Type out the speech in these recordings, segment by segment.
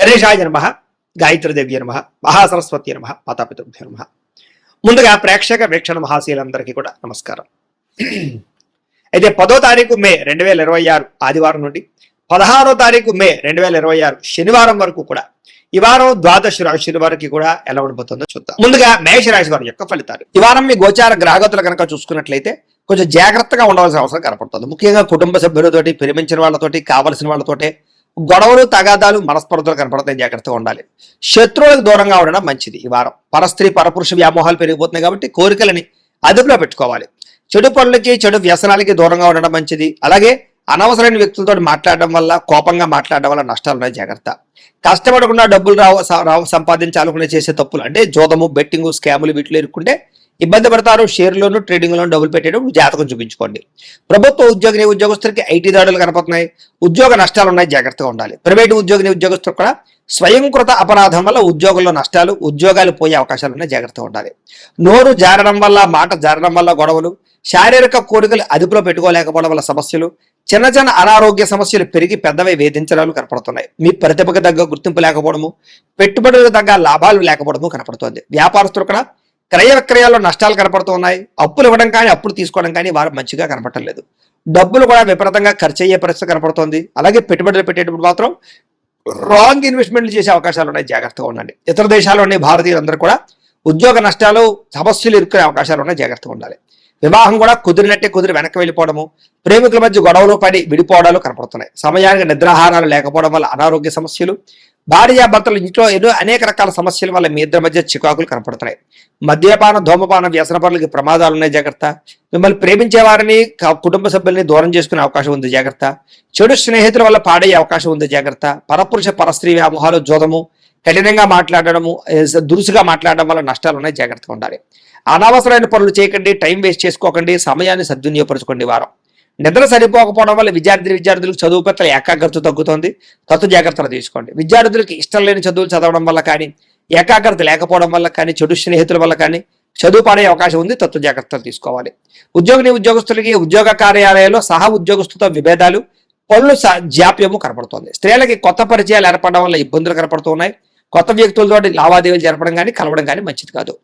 గణేశాయ నమః, గాయత్రీదేవ్య నమః, మహాసరస్వతి నమః, మాతాపితృభ్యో నమః. ముందుగా ప్రేక్షక వీక్షణ మహాశీలందరికీ కూడా నమస్కారం. అయితే 10వ తారీఖు మే 2026 ఆదివారం నుండి 16వ తారీఖు మే 2026 శనివారం వరకు కూడా ఈ వారం ద్వాదశ రాశుల వారికి కూడా ఎలా ఉండబోతుందో చూద్దాం. ముందుగా మేషరాశి వారి యొక్క ఫలితాలు. ఈ వారం మీ గోచార గ్రహగతులు కనుక చూసుకున్నట్లయితే కొంచెం జాగ్రత్తగా ఉండవలసిన అవసరం కనపడుతుంది. ముఖ్యంగా కుటుంబ సభ్యులతోటి, ప్రేమించిన వాళ్ళతోటి, కావలసిన వాళ్ళతోటి గొడవలు, తగాదాలు, మనస్పర్ధలు కనపడతాయి. జాగ్రత్తగా ఉండాలి. శత్రువులకు దూరంగా ఉండడం మంచిది. ఈ వారం పరస్త్రీ పరపురుష వ్యామోహాలు పెరిగిపోతున్నాయి కాబట్టి కోరికలని అదుపులో పెట్టుకోవాలి. చెడు పనులకి, చెడు వ్యసనాలకి దూరంగా ఉండడం మంచిది. అలాగే అనవసరమైన వ్యక్తులతో మాట్లాడడం వల్ల, కోపంగా మాట్లాడడం వల్ల నష్టాలు ఉన్నాయి. జాగ్రత్త. కష్టపడకుండా డబ్బులు రావు సంపాదించాలనుకునే చేసే తప్పులు అంటే జోదము, బెట్టింగ్, స్కాములు వీటిలో ఇరుక్కుంటే ఇబ్బంది పడతారు. షేర్లోను, ట్రేడింగ్లోను డబ్బులు పెట్టేటప్పుడు జాతకం చూపించుకోండి. ప్రభుత్వ ఉద్యోగస్తులకి ఐటీ దాడులు కనపడుతున్నాయి. ఉద్యోగ నష్టాలు ఉన్నాయి. జాగ్రత్తగా ఉండాలి. ప్రైవేటు ఉద్యోగస్తులు కూడా స్వయంకృత అపరాధం వల్ల ఉద్యోగంలో నష్టాలు, ఉద్యోగాలు పోయే అవకాశాలు ఉన్నాయి. జాగ్రత్తగా ఉండాలి. నోరు జారడం వల్ల, మాట జారడం వల్ల గొడవలు, శారీరక కోరికలు అదుపులో పెట్టుకోలేకపోవడం వల్ల సమస్యలు, చిన్న చిన్న అనారోగ్య సమస్యలు పెరిగి పెద్దవై వేధించడాలు కనపడుతున్నాయి. మీ ప్రతిభకు తగ్గ గుర్తింపు లేకపోవడము, పెట్టుబడులకు తగ్గ లాభాలు లేకపోవడము కనపడుతుంది. వ్యాపారస్తులు కూడా క్రయ విక్రయాల్లో నష్టాలు కనపడుతూ ఉన్నాయి. అప్పులు ఇవ్వడం కానీ, అప్పులు తీసుకోవడం కానీ వారు మంచిగా కనపడటం లేదు. డబ్బులు కూడా విపరీతంగా ఖర్చు అయ్యే పరిస్థితి కనపడుతోంది. అలాగే పెట్టుబడులు పెట్టేటప్పుడు మాత్రం రాంగ్ ఇన్వెస్ట్మెంట్లు చేసే అవకాశాలు ఉన్నాయి. జాగ్రత్తగా ఉండండి. ఇతర దేశాల్లోని భారతీయులందరూ కూడా ఉద్యోగ నష్టాలు, సమస్యలు ఇరుక్కునే అవకాశాలు ఉన్నాయి. జాగ్రత్తగా ఉండాలి. వివాహం కూడా కుదిరినట్టే కుదిరి వెనక్కి వెళ్ళిపోవడము, ప్రేమికుల మధ్య గొడవలు పడి విడిపోవడాలు కనపడుతున్నాయి. సమయానికి నిద్రాహారాలు లేకపోవడం వల్ల అనారోగ్య సమస్యలు, భార్యాభర్తలు ఇంట్లో ఎన్నో అనేక రకాల సమస్యల వల్ల మీ ఇద్దరి మధ్య చికాకులు కనపడుతున్నాయి. మద్యపాన, ధూమపాన, వ్యసన పనులకి ప్రమాదాలు ఉన్నాయి. జాగ్రత్త. మిమ్మల్ని ప్రేమించే వారిని, కుటుంబ సభ్యుల్ని దూరం చేసుకునే అవకాశం ఉంది. జాగ్రత్త. చెడు స్నేహితుల వల్ల పాడయ్యే అవకాశం ఉంది. జాగ్రత్త. పరపురుష పరస్త్రీ వ్యామోహాలు, జోదము, కఠినంగా మాట్లాడడము, దురుసుగా మాట్లాడడం వల్ల నష్టాలు ఉన్నాయి. జాగ్రత్తగా ఉండాలి. అనవసరమైన పనులు చేయకండి. టైం వేస్ట్ చేసుకోకండి. సమయాన్ని సద్వినియోగపరచుకోండి. వారం నిద్ర సరిపోకపోవడం వల్ల విద్యార్థులకు చదువు పట్ల ఏకాగ్రత తగ్గుతుంది. జాగ్రత్తలు తీసుకోండి. విద్యార్థులకు ఇష్టం లేని చదువులు చదవడం వల్ల కానీ, ఏకాగ్రత లేకపోవడం వల్ల కానీ, చెడు స్నేహితుల వల్ల కానీ చదువు పడే అవకాశం ఉంది. జాగ్రత్తలు తీసుకోవాలి. ఉద్యోగస్తులకి ఉద్యోగ కార్యాలయాల్లో సహా ఉద్యోగస్తులతో విభేదాలు, పనులు జాప్యము కనపడుతుంది. స్త్రీలకి కొత్త పరిచయాలు ఏర్పడడం వల్ల ఇబ్బందులు కనపడుతున్నాయి. కొత్త వ్యక్తులతో లావాదేవీలు జరపడం కానీ, కలవడం కానీ మంచిది కాదు.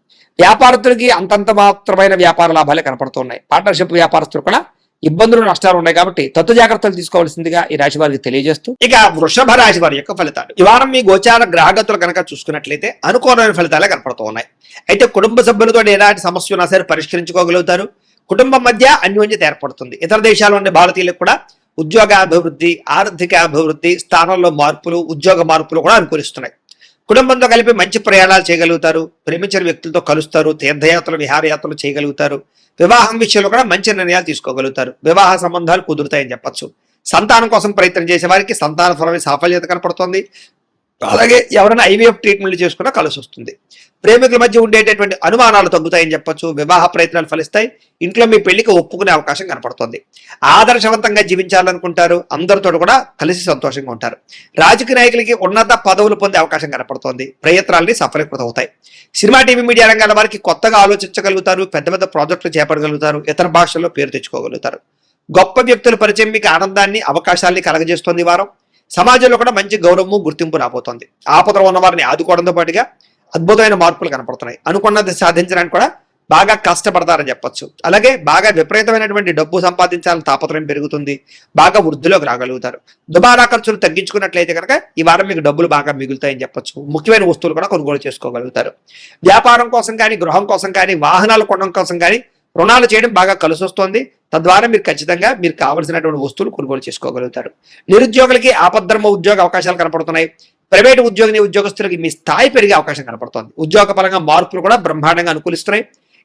వ్యాపారస్తులకి అంతంత మాత్రమైన వ్యాపార లాభాలే కనపడుతున్నాయి. పార్ట్నర్షిప్ వ్యాపారస్తులు కూడా ఇబ్బందులు, నష్టాలు ఉన్నాయి కాబట్టి జాగ్రత్తలు తీసుకోవాల్సిందిగా ఈ రాశి వారికి తెలియజేస్తూ, ఇక వృషభ రాశి వారి యొక్క ఫలితాలు. ఈ వారం మీ గోచార గ్రహగతులు కనుక చూసుకున్నట్లయితే అనుకూలమైన ఫలితాలే కనపడుతూ ఉన్నాయి. అయితే కుటుంబ సభ్యులతో ఎలాంటి సమస్య ఉన్నా సరే పరిష్కరించుకోగలుగుతారు. కుటుంబం మధ్య అన్యోన్యత ఏర్పడుతుంది. ఇతర దేశాల్లో ఉండే భారతీయులకు కూడా ఉద్యోగ అభివృద్ధి, ఆర్థిక అభివృద్ధి, స్థానంలో మార్పులు, ఉద్యోగ మార్పులు కూడా అనుకూలిస్తున్నాయి. కుటుంబంతో కలిపి మంచి ప్రయాణాలు చేయగలుగుతారు. ప్రేమించిన వ్యక్తులతో కలుస్తారు. తీర్థయాత్రలు, విహారయాత్రలు చేయగలుగుతారు. వివాహం విషయంలో కూడా మంచి నిర్ణయాలు తీసుకోగలుగుతారు. వివాహ సంబంధాలు కుదురుతాయని చెప్పచ్చు. సంతానం కోసం ప్రయత్నం చేసే వారికి సంతానపరమైన సాఫల్యత కనపడుతుంది. అలాగే ఎవరైనా ఐవీఎఫ్ ట్రీట్మెంట్లు చేసుకున్నా కలిసి వస్తుంది. ప్రేమికుల మధ్య ఉండేటటువంటి అనుమానాలు తగ్గుతాయని చెప్పొచ్చు. వివాహ ప్రయత్నాలు ఫలిస్తాయి. ఇంట్లో మీ పెళ్లికి ఒప్పుకునే అవకాశం కనపడుతుంది. ఆదర్శవంతంగా జీవించాలనుకుంటారు. అందరితో కూడా కలిసి సంతోషంగా ఉంటారు. రాజకీయ నాయకులకి ఉన్నత పదవులు పొందే అవకాశం కనపడుతోంది. ప్రయత్నాలని సఫలీకృతం అవుతాయి. సినిమా, టీవీ, మీడియా రంగాల వారికి కొత్తగా ఆలోచించగలుగుతారు. పెద్ద పెద్ద ప్రాజెక్టులు చేపట్టగలుగుతారు. ఇతర భాషల్లో పేరు తెచ్చుకోగలుగుతారు. గొప్ప వ్యక్తుల పరిచయం మీకు ఆనందాన్ని, అవకాశాలని కలగజేస్తుంది. ఈ వారం సమాజంలో కూడా మంచి గౌరవము, గుర్తింపు రాబోతోంది. ఆపదలో ఉన్న వారిని ఆదుకోవడంతో పాటుగా అద్భుతమైన మార్పులు కనపడుతున్నాయి. అనుకున్నది సాధించడానికి కూడా బాగా కష్టపడతారని చెప్పొచ్చు. అలాగే బాగా విపరీతమైనటువంటి డబ్బు సంపాదించాలని తాపత్రయం పెరుగుతుంది. బాగా వృద్ధిలోకి రాగలుగుతారు. దుబారా ఖర్చులు తగ్గించుకున్నట్లయితే కనుక ఈ వారం మీకు డబ్బులు బాగా మిగులుతాయని చెప్పొచ్చు. ముఖ్యమైన వస్తువులు కూడా కొనుగోలు చేసుకోగలుగుతారు. వ్యాపారం కోసం కానీ, గృహం కోసం కానీ, వాహనాలు కొనడం కోసం కానీ రుణాలు చేయడం బాగా కలిసి వస్తుంది. తద్వారా మీరు ఖచ్చితంగా మీరు కావలసినటువంటి వస్తువులు కొనుగోలు చేసుకోగలుగుతారు. నిరుద్యోగులకి ఆపద్ధర్మ ఉద్యోగ అవకాశాలు కనపడుతున్నాయి. ప్రైవేటు ఉద్యోగస్తులకి మీ స్థాయి పెరిగే అవకాశం కనపడుతోంది. ఉద్యోగ పరంగా మార్పులు కూడా బ్రహ్మాండంగా అనుకూలిస్తున్నాయి.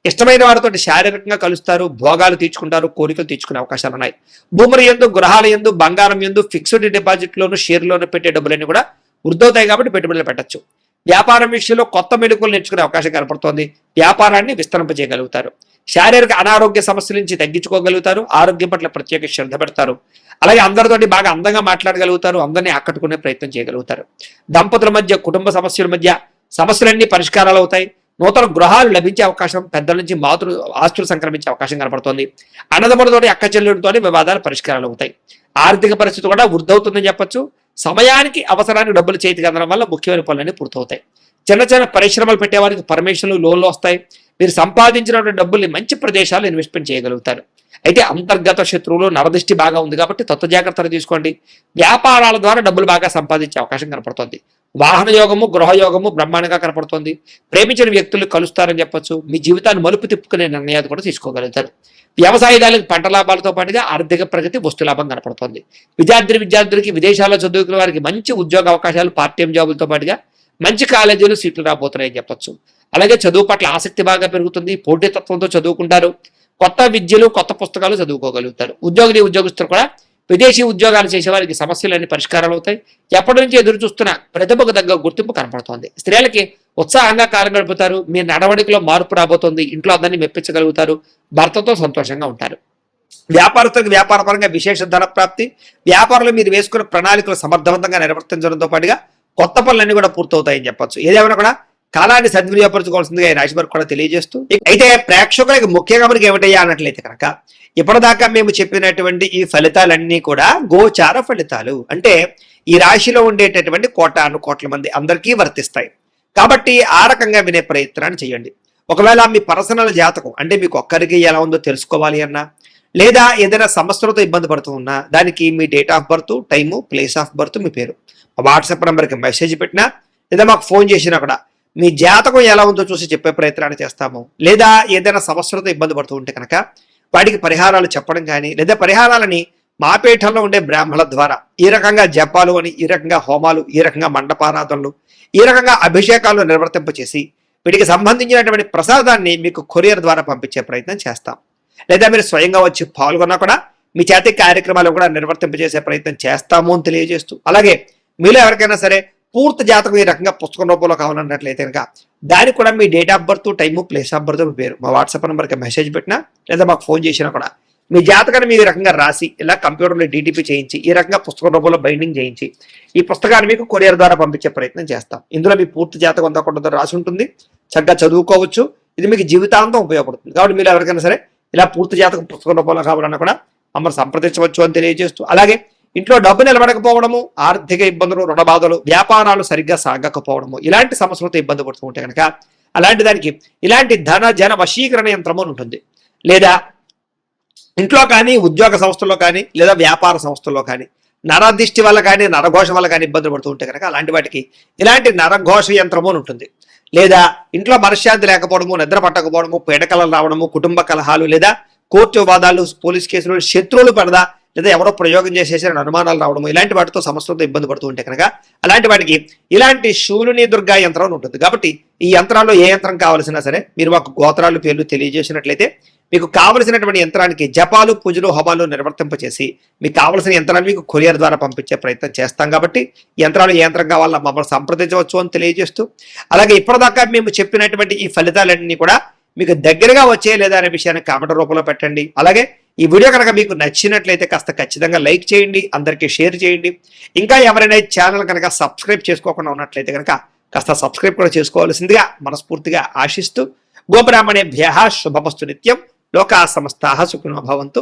ఇష్టమైన వారితో శారీరకంగా కలుస్తారు. భోగాలు తీర్చుకుంటారు. కోరికలు తీర్చుకునే అవకాశాలు ఉన్నాయి. భూముల యందు, గృహాల యందు, బంగారం యందు, ఫిక్స్డ్ డిపాజిట్లోను, షేర్లోను పెట్టే డబ్బులన్నీ కూడా వృద్ధవుతాయి కాబట్టి పెట్టుబడులు పెట్టచ్చు. వ్యాపారం విషయంలో కొత్త మెళుకువలు నేర్చుకునే అవకాశం కనపడుతోంది. వ్యాపారాన్ని విస్తరింపజేయగలుగుతారు. శారీరక అనారోగ్య సమస్యల నుంచి తగ్గించుకోగలుగుతారు. ఆరోగ్యం పట్ల ప్రత్యేక శ్రద్ధ పెడతారు. అలాగే అందరితోటి బాగా అందంగా మాట్లాడగలుగుతారు. అందరినీ ఆకట్టుకునే ప్రయత్నం చేయగలుగుతారు. దంపతుల మధ్య, కుటుంబ సమస్యల మధ్య సమస్యలన్నీ పరిష్కారాలు అవుతాయి. నూతన గృహాలు లభించే అవకాశం, పెద్దల నుంచి ఆస్తులు సంక్రమించే అవకాశం కనపడుతోంది. అన్నదమ్ములతోటి, అక్క చెల్లెలతోటి వివాదాలు పరిష్కారాలు అవుతాయి. ఆర్థిక పరిస్థితి కూడా వృద్ధి అవుతుందని చెప్పొచ్చు. సమయానికి అవసరానికి డబ్బులు చేతికి అందడం వల్ల ముఖ్యమైన పనులన్నీ పూర్తవుతాయి. చిన్న చిన్న పరిశ్రమలు పెట్టేవారికి పర్మిషన్లు, లోన్లు వస్తాయి. మీరు సంపాదించినటువంటి డబ్బుల్ని మంచి ప్రదేశాలు ఇన్వెస్ట్మెంట్ చేయగలుగుతారు. అయితే అంతర్గత శత్రువులు, నరదృష్టి బాగా ఉంది కాబట్టి తత్వ జాగ్రత్తలు తీసుకోండి. వ్యాపారాల ద్వారా డబ్బులు బాగా సంపాదించే అవకాశం కనపడుతుంది. వాహన యోగము, గృహయోగము బ్రహ్మాండంగా కనపడుతుంది. ప్రేమించిన వ్యక్తులు కలుస్తారని చెప్పొచ్చు. మీ జీవితాన్ని మలుపు తిప్పుకునే నిర్ణయాలు కూడా తీసుకోగలుగుతారు. వ్యవసాయదారులకు పంట లాభాలతో పాటుగా ఆర్థిక ప్రగతి, వస్తు లాభం కనపడుతుంది. విద్యార్థులకి విదేశాల్లో చదువుకునే వారికి మంచి ఉద్యోగ అవకాశాలు, పార్ట్ టైం జాబులతో పాటుగా మంచి కాలేజీలు సీట్లు రాబోతున్నాయని చెప్పొచ్చు. అలాగే చదువు పట్ల ఆసక్తి బాగా పెరుగుతుంది. పోటీతత్వంతో చదువుకుంటారు. కొత్త విద్యలు, కొత్త పుస్తకాలు చదువుకోగలుగుతారు. ఉద్యోగస్తులు కూడా విదేశీ ఉద్యోగాలు చేసే వారికి సమస్యలన్నీ పరిష్కారాలు అవుతాయి. ఎప్పటి నుంచి ఎదురు చూస్తున్న ప్రతిభకు తగ్గ గుర్తింపు కనపడుతోంది. స్త్రీలకి ఉత్సాహంగా కాలం గడుపుతారు. మీ నడవడికలో మార్పు రాబోతోంది. ఇంట్లో అందరినీ మెప్పించగలుగుతారు. భర్తతో సంతోషంగా ఉంటారు. వ్యాపారస్తులకు వ్యాపారపరంగా విశేష ధన ప్రాప్తి. వ్యాపారంలో మీరు వేసుకున్న ప్రణాళికలు సమర్థవంతంగా నిర్వర్తించడంతో పాటుగా కొత్త పనులన్నీ కూడా పూర్తవుతాయని చెప్పొచ్చు. ఏదేమైనా కూడా కాలాన్ని సద్వినియోగపరచుకోవాల్సిందిగా ఈ రాశి వారికి కూడా తెలియజేస్తూ, అయితే ప్రేక్షకులకి ముఖ్యంగా మనకి ఏమిటయ్యా అన్నట్లయితే కనుక ఇప్పటిదాకా మేము చెప్పినటువంటి ఈ ఫలితాలన్నీ కూడా గోచార ఫలితాలు. అంటే ఈ రాశిలో ఉండేటటువంటి కోట్ల మంది అందరికీ వర్తిస్తాయి. కాబట్టి ఆ రకంగా వినే ప్రయత్నాన్ని చేయండి. ఒకవేళ మీ పర్సనల్ జాతకం అంటే మీకు ఒక్కరికి ఎలా ఉందో తెలుసుకోవాలి అన్నా, లేదా ఏదైనా సమస్యలతో ఇబ్బంది పడుతూ ఉన్నా, దానికి మీ date of birth, time, place of birth, మీ పేరు వాట్సాప్ నెంబర్కి మెసేజ్ పెట్టినా, లేదా మాకు ఫోన్ చేసినా కూడా మీ జాతకం ఎలా ఉందో చూసి చెప్పే ప్రయత్నాన్ని చేస్తాము. లేదా ఏదైనా సమస్యలతో ఇబ్బంది పడుతూ ఉంటే కనుక వాటికి పరిహారాలు చెప్పడం కానీ, లేదా పరిహారాలని మా పీఠంలో ఉండే బ్రాహ్మణుల ద్వారా ఈ రకంగా జపాలు అని, ఈ రకంగా హోమాలు, ఈ రకంగా మండపారాధనలు, ఈ రకంగా అభిషేకాలు నిర్వర్తింపచేసి వీటికి సంబంధించినటువంటి ప్రసాదాన్ని మీకు కొరియర్ ద్వారా పంపించే ప్రయత్నం చేస్తాం. లేదా మీరు స్వయంగా వచ్చి పాల్గొన్నా కూడా మీ చేతి కార్యక్రమాలు కూడా నిర్వర్తింపజేసే ప్రయత్నం చేస్తాము అని తెలియజేస్తూ, అలాగే మీలో ఎవరికైనా సరే పూర్తి జాతకం ఈ రకంగా పుస్తకం రూపంలో కావాలన్నట్లయితే కనుక దానికి కూడా మీ date of birth, time, place of birth, మీ పేరు మా వాట్సాప్ నెంబర్కి మెసేజ్ పెట్టినా, లేదా మాకు ఫోన్ చేసినా కూడా మీ జాతకాన్ని మీరు ఈ రకంగా రాసి ఇలా కంప్యూటర్లో డీటీపీ చేయించి ఈ రకంగా పుస్తకం రూపంలో బైండింగ్ చేయించి ఈ పుస్తకాన్ని మీకు కొరియర్ ద్వారా పంపించే ప్రయత్నం చేస్తాం. ఇందులో మీ పూర్తి జాతకం అంతా కూడా రాసి ఉంటుంది. చక్కగా చదువుకోవచ్చు. ఇది మీకు జీవితాంతం ఉపయోగపడుతుంది. కాబట్టి మీరు ఎవరికైనా సరే ఇలా పూర్తి జాతకం పుస్తకం రూపంలో కావాలన్నా కూడా మమ్మల్ని సంప్రదించవచ్చు అని తెలియజేస్తూ, అలాగే ఇంట్లో డబ్బు నిలబడకపోవడము, ఆర్థిక ఇబ్బందులు, రుణ బాధలు, వ్యాపారాలు సరిగ్గా సాగకపోవడము, ఇలాంటి సమస్యలతో ఇబ్బంది పడుతూ ఉంటే కనుక అలాంటి దానికి ఇలాంటి ధన జన వశీకరణ యంత్రము ఉంటుంది. లేదా ఇంట్లో కానీ, ఉద్యోగ సంస్థల్లో కానీ, లేదా వ్యాపార సంస్థల్లో కానీ నరదిష్టి వల్ల కానీ, నరఘోష వల్ల కానీ ఇబ్బందులు పడుతూ ఉంటే కనుక అలాంటి వాటికి ఇలాంటి నరఘోష యంత్రము ఉంటుంది. లేదా ఇంట్లో మనశ్శాంతి లేకపోవడము, నిద్ర పట్టకపోవడము, పీడకలలు రావడము, కుటుంబ కలహాలు, లేదా కోర్టు వివాదాలు, పోలీస్ కేసులు, శత్రువులు పడదా, లేదా ఎవరో ప్రయోగం చేసేసిన అనుమానాలు రావడము, ఇలాంటి వాటితో సమస్యలతో ఇబ్బంది పడుతూ ఉంటే కనుక అలాంటి వాటికి ఇలాంటి శూలుని దుర్గా యంత్రం ఉంటుంది. కాబట్టి ఈ యంత్రాల్లో ఏ యంత్రం కావాల్సినా సరే మీరు మాకు గోత్రాలు, పేర్లు తెలియజేసినట్లయితే మీకు కావలసినటువంటి యంత్రానికి జపాలు, పూజలు, హోమాలు నిర్వర్తింపచేసి మీకు కావలసిన యంత్రాన్ని మీకు కొరియర్ ద్వారా పంపించే ప్రయత్నం చేస్తాం. కాబట్టి యంత్రాలు ఏ యంత్రం కావాలన్నా మమ్మల్ని సంప్రదించవచ్చు అని తెలియజేస్తూ, అలాగే ఇప్పటిదాకా మేము చెప్పినటువంటి ఈ ఫలితాలన్నీ కూడా మీకు దగ్గరగా వచ్చే లేదా అనే విషయాన్ని కామెంట్ రూపంలో పెట్టండి. అలాగే ఈ వీడియో కనుక మీకు నచ్చినట్లయితే కాస్త ఖచ్చితంగా లైక్ చేయండి, అందరికీ షేర్ చేయండి. ఇంకా ఎవరైనా ఛానల్ కనుక సబ్స్క్రైబ్ చేసుకోకుండా ఉన్నట్లయితే కనుక కాస్త సబ్స్క్రైబ్ కూడా చేసుకోవాల్సిందిగా మనస్ఫూర్తిగా ఆశిస్తూ, గోబ్రాహ్మణేభ్యః శుభమస్తు నిత్యం. లోకా సమస్తాః సుఖినో భవంతు.